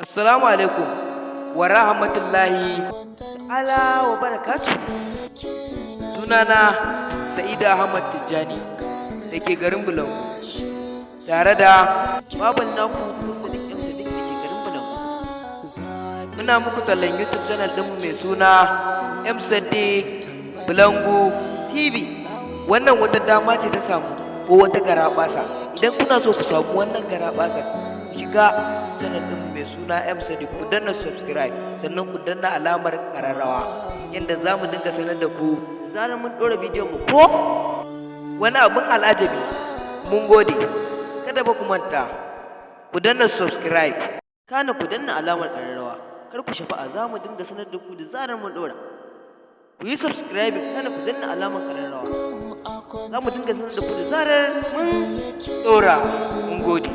Assalamu alaikum wa rahmatullahi ala wa barakatuh. Sunana Sa'ida Ahmad Tijjani da ke garin Bulangu, tare da baban naku Sadiq M Sadiq da ke garin Bulangu. Muna muku tallan YouTube channel ɗinmu mai suna M Sadiq Bulangu TV. Wannan wata dama ce ta samu ko wata garaɓasa. Idan kuna so ku samu wannan garaɓasa, ku shiga channel ɗinmu mai suna M Sadiq, ku danna subscribe, sannan ku danna alamar ƙararrawa yadda za mu dinga sanar da ku zarar mun ɗora bidiyon mu ko wani abin al'ajabi. Mun gode. Kada ba ku manta ku danna subscribe, kana ku danna alamar ƙararrawa. Kar ku shafa'a, za mu dinga sanar da ku da zarar mun ɗora. Ku yi subscribe, kana ku danna alamar ƙararrawa. Za mu dinga sanar da ku da zarar mun ɗora. Mun gode.